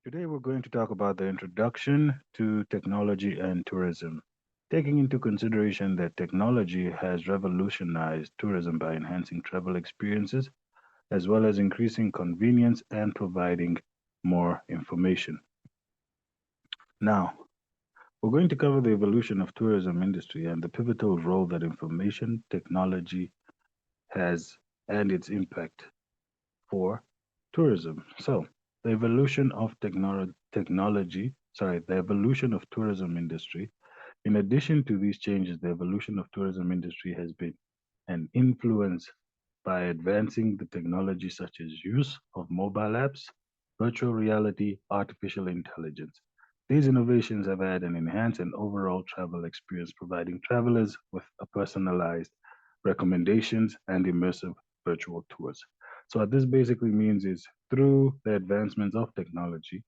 Today, we're going to talk about the introduction to technology and tourism, taking into consideration that technology has revolutionized tourism by enhancing travel experiences as well as increasing convenience and providing more information. Now, we're going to cover the evolution of tourism industry and the pivotal role that information technology has and its impact for tourism. So, the evolution of tourism industry. In addition to these changes, the evolution of tourism industry has been an influence by advancing the technology such as use of mobile apps, virtual reality, artificial intelligence. These innovations have had an enhanced and overall travel experience, providing travelers with a personalized recommendations and immersive virtual tours. So what this basically means is through the advancements of technology,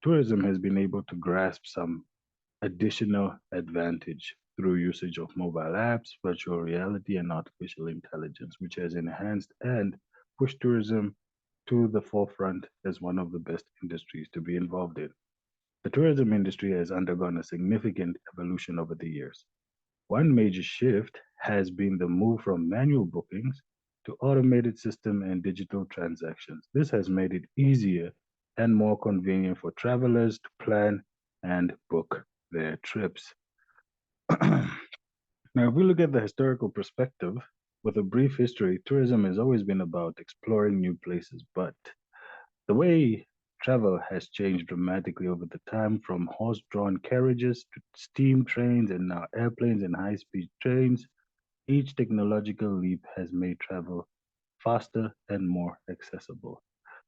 tourism has been able to grasp some additional advantage through usage of mobile apps, virtual reality, and artificial intelligence, which has enhanced and pushed tourism to the forefront as one of the best industries to be involved in. The tourism industry has undergone a significant evolution over the years. One major shift has been the move from manual bookings to automated system and digital transactions. This has made it easier and more convenient for travelers to plan and book their trips. Now, if we look at the historical perspective, with a brief history, tourism has always been about exploring new places, but the way travel has changed dramatically over the time from horse drawn carriages to steam trains and now airplanes and high speed trains. Each technological leap has made travel faster and more accessible.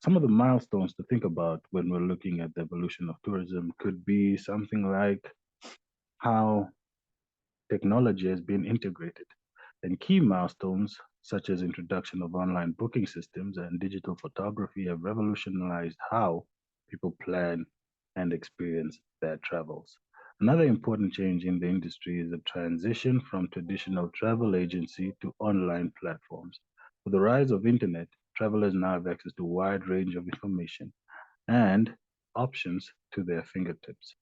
Some of the milestones to think about when we're looking at the evolution of tourism could be something like how technology has been integrated. And key milestones such as introduction of online booking systems and digital photography have revolutionized how people plan and experience their travels. Another important change in the industry is the transition from traditional travel agency to online platforms. With the rise of internet, travelers now have access to a wide range of information and options to their fingertips,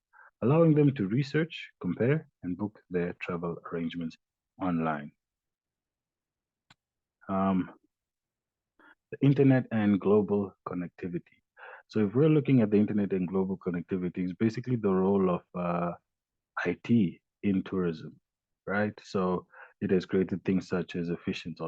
allowing them to research, compare, and book their travel arrangements online. Um, the internet and global connectivity. So, if we're looking at the internet and global connectivity, it's basically the role of IT in tourism, right? So, it has created things such as efficient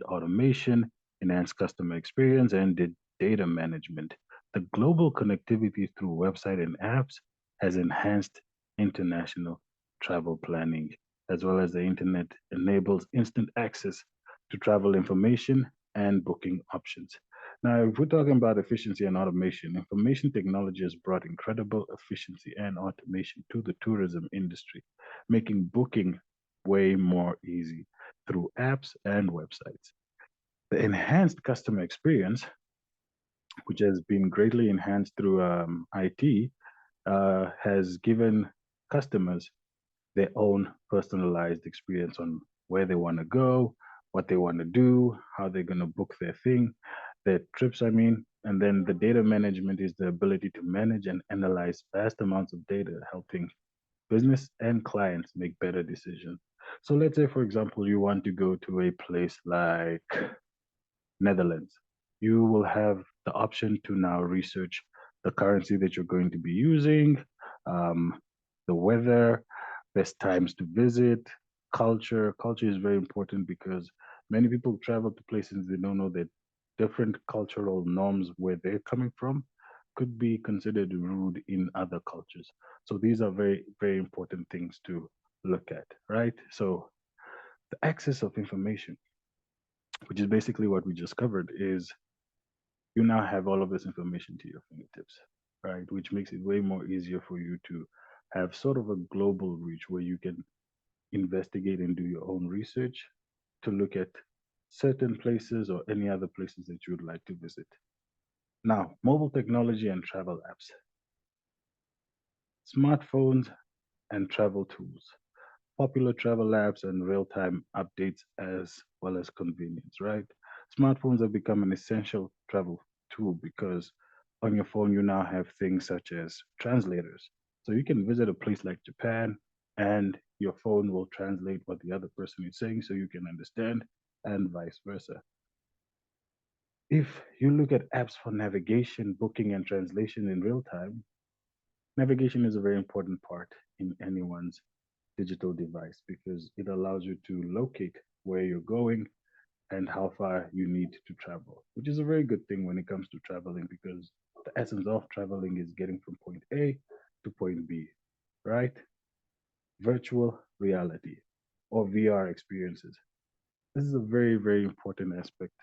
automation, enhanced customer experience, and data management. The global connectivity through website and apps has enhanced international travel planning, as well as the internet enables instant access to travel information and booking options. Now, if we're talking about efficiency and automation, information technology has brought incredible efficiency and automation to the tourism industry, making booking way more easy through apps and websites. The enhanced customer experience, which has been greatly enhanced through IT, has given customers their own personalized experience on where they want to go, what they want to do, how they're going to book their thing, their trips, I mean. And then the data management is the ability to manage and analyze vast amounts of data, helping business and clients make better decisions. So let's say, for example, you want to go to a place like Netherlands. You will have the option to now research the currency that you're going to be using, um, the weather, best times to visit, culture. Culture is very important because many people travel to places they don't know that different cultural norms where they're coming from could be considered rude in other cultures. So these are very, very important things to look at, right? So the access of information, which is basically what we just covered, is you now have all of this information to your fingertips, right? Which makes it way more easier for you to have sort of a global reach where you can investigate and do your own research to look at certain places or any other places that you would like to visit. Now, mobile technology and travel apps, smartphones and travel tools, popular travel apps and real-time updates as well as convenience, right? Smartphones have become an essential travel tool because On your phone, you now have things such as translators. So you can visit a place like Japan and your phone will translate what the other person is saying so you can understand, and vice versa. If you look at apps for navigation, booking, and translation in real time, navigation is a very important part in anyone's digital device because it allows you to locate where you're going and how far you need to travel, which is a very good thing when it comes to traveling because the essence of traveling is getting from point A to point B, right? Virtual reality or VR experiences. This is a very, very important aspect,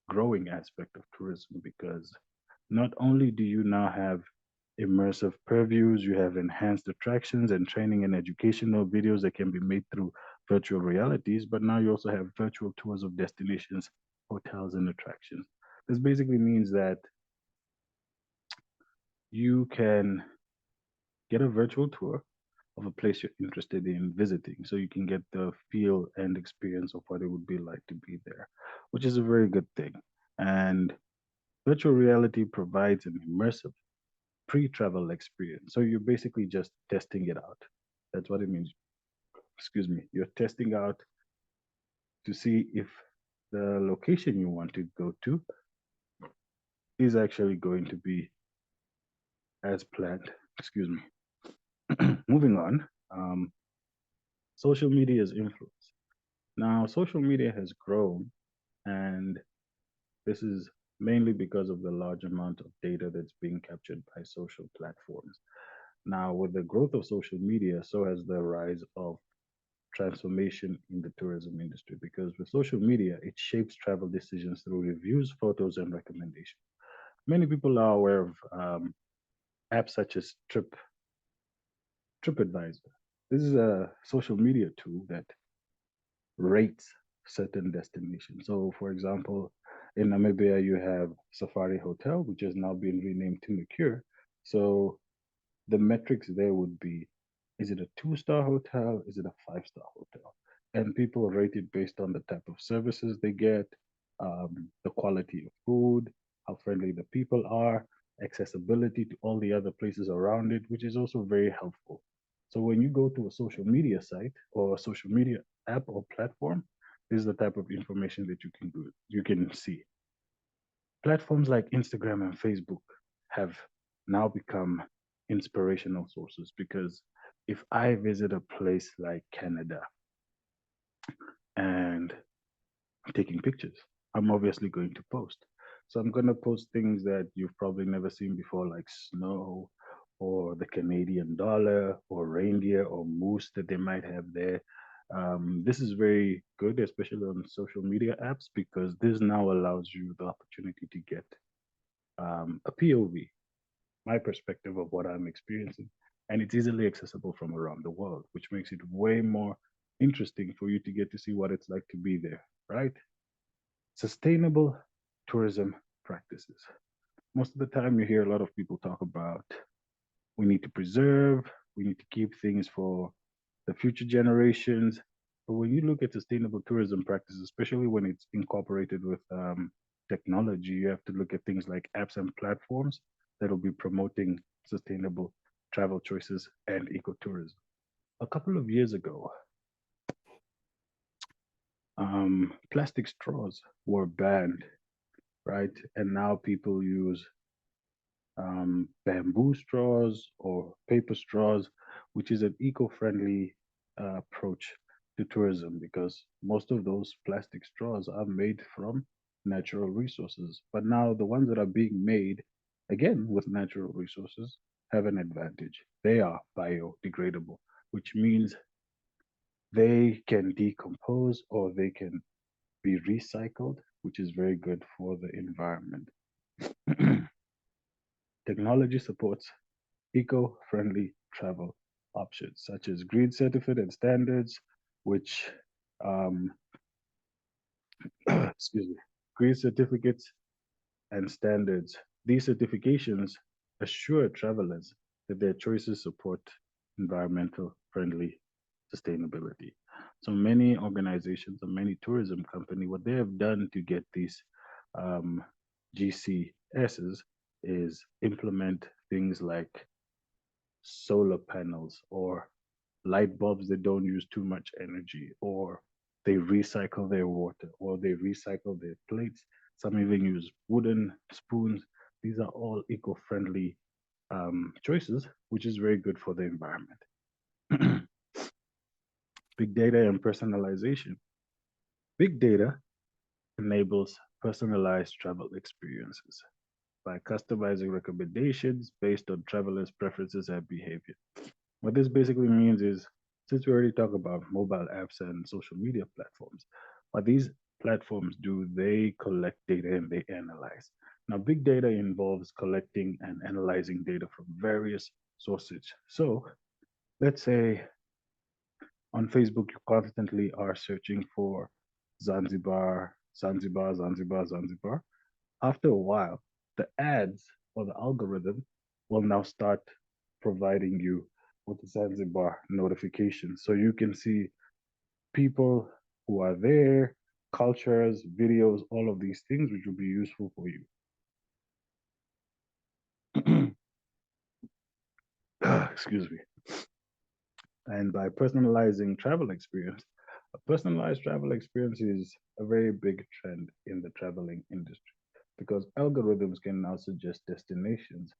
growing aspect of tourism because not only do you now have immersive purviews, you have enhanced attractions and training and educational videos that can be made through virtual realities, but now you also have virtual tours of destinations, hotels, and attractions. This basically means that you can get a virtual tour of a place you're interested in visiting so you can get the feel and experience of what it would be like to be there, which is a very good thing. And virtual reality provides an immersive pre-travel experience. So you're basically just testing it out. That's what it means. Excuse me. You're testing out to see if the location you want to go to is actually going to be as planned. Excuse me. Moving on. Social media's influence. Now, social media has grown, and this is mainly because of the large amount of data that's being captured by social platforms. Now, with the growth of social media, so has the rise of transformation in the tourism industry because with social media, it shapes travel decisions through reviews, photos, and recommendations. Many people are aware of apps such as TripAdvisor. This is a social media tool that rates certain destinations. So, for example, in Namibia, you have Safari Hotel, which has now been renamed to Mercure. So, the metrics there would be, is it a two-star hotel? Is it a five-star hotel? And people rate it based on the type of services they get, the quality of food, how friendly the people are, accessibility to all the other places around it, which is also very helpful. So when you go to a social media site or a social media app or platform, this is the type of information that you can see. Platforms like Instagram and Facebook have now become inspirational sources because if I visit a place like Canada and I'm taking pictures, I'm obviously going to post. So I'm going to post things that you've probably never seen before, like snow or the Canadian dollar or reindeer or moose that they might have there. This is very good, especially on social media apps, because this now allows you the opportunity to get a POV, my perspective of what I'm experiencing. And it's easily accessible from around the world, which makes it way more interesting for you to get to see what it's like to be there, right? Sustainable tourism practices. Most of the time, you hear a lot of people talk about we need to preserve, we need to keep things for the future generations. But when you look at sustainable tourism practices, especially when it's incorporated with technology, you have to look at things like apps and platforms that will be promoting sustainable travel choices and ecotourism. A couple of years ago, plastic straws were banned, right? And now people use bamboo straws or paper straws, which is an eco-friendly approach to tourism because most of those plastic straws are made from natural resources. But now the ones that are being made, again, with natural resources, have an advantage. They are biodegradable, which means they can decompose or they can be recycled, which is very good for the environment. Technology supports eco-friendly travel options such as green certificate and standards, which um, excuse me, green certificates and standards. These certifications assure travelers that their choices support environmental friendly sustainability. So many organizations and many tourism companies, what they have done to get these um, GCSs is implement things like solar panels or light bulbs that don't use too much energy, or they recycle their water, or they recycle their plates. Some even use wooden spoons. These are all eco-friendly choices, which is very good for the environment. Big data and personalization. Big data enables personalized travel experiences by customizing recommendations based on travelers' preferences and behavior. What this basically means is, since we already talk about mobile apps and social media platforms, what these platforms do, they collect data and they analyze. Now, big data involves collecting and analyzing data from various sources. So, let's say on Facebook, you constantly are searching for Zanzibar, Zanzibar, Zanzibar, Zanzibar. After a while, the ads or the algorithm will now start providing you with the Zanzibar notifications. So you can see people who are there, cultures, videos, all of these things, which will be useful for you. Excuse me. And by personalizing travel experience, a personalized travel experience is a very big trend in the traveling industry because algorithms can now suggest destinations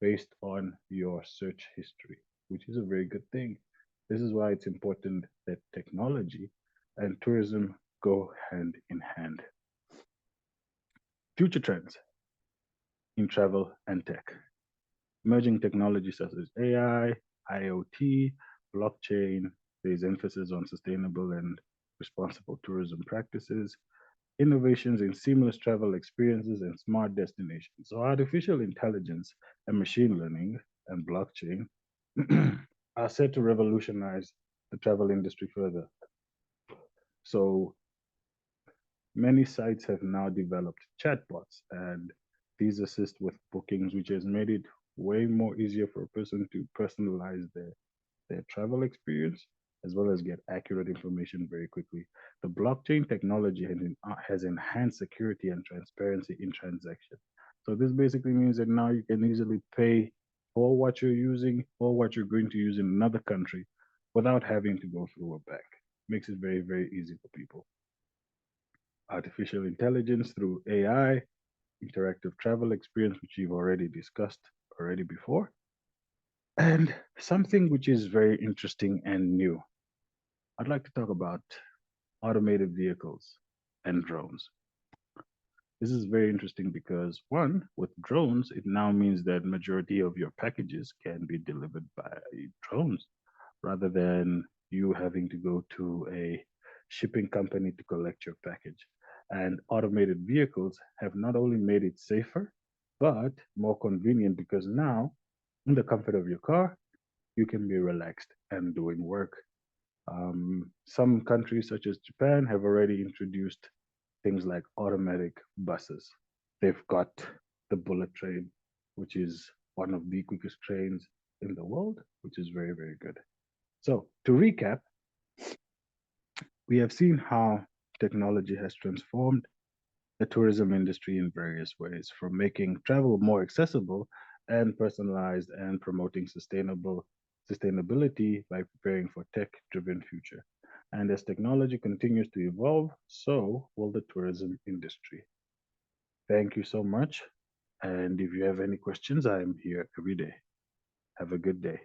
based on your search history, which is a very good thing. This is why it's important that technology and tourism go hand in hand. Future trends in travel and tech. Emerging technologies such as AI, IoT, blockchain, there's emphasis on sustainable and responsible tourism practices, innovations in seamless travel experiences and smart destinations. So, artificial intelligence and machine learning and blockchain are set to revolutionize the travel industry further. So, many sites have now developed chatbots, and these assist with bookings, which has made it way more easier for a person to personalize their travel experience as well as get accurate information very quickly. The blockchain technology has enhanced security and transparency in transactions. So this basically means that now you can easily pay for what you're using or what you're going to use in another country without having to go through a bank. Makes it very, very easy for people. Artificial intelligence through AI, interactive travel experience, which you've already discussed already before, and something which is very interesting and new. I'd like to talk about automated vehicles and drones. This is very interesting because one, with drones, it now means that majority of your packages can be delivered by drones rather than you having to go to a shipping company to collect your package. And automated vehicles have not only made it safer, but more convenient because now, in the comfort of your car, you can be relaxed and doing work. Some countries, such as Japan, have already introduced things like automatic buses. They've got the bullet train, which is one of the quickest trains in the world, which is very, very good. So, to recap, we have seen how technology has transformed the tourism industry in various ways, from making travel more accessible and personalized and promoting sustainability by preparing for tech-driven future. And as technology continues to evolve, so will the tourism industry. Thank you so much. And if you have any questions, I am here every day. Have a good day.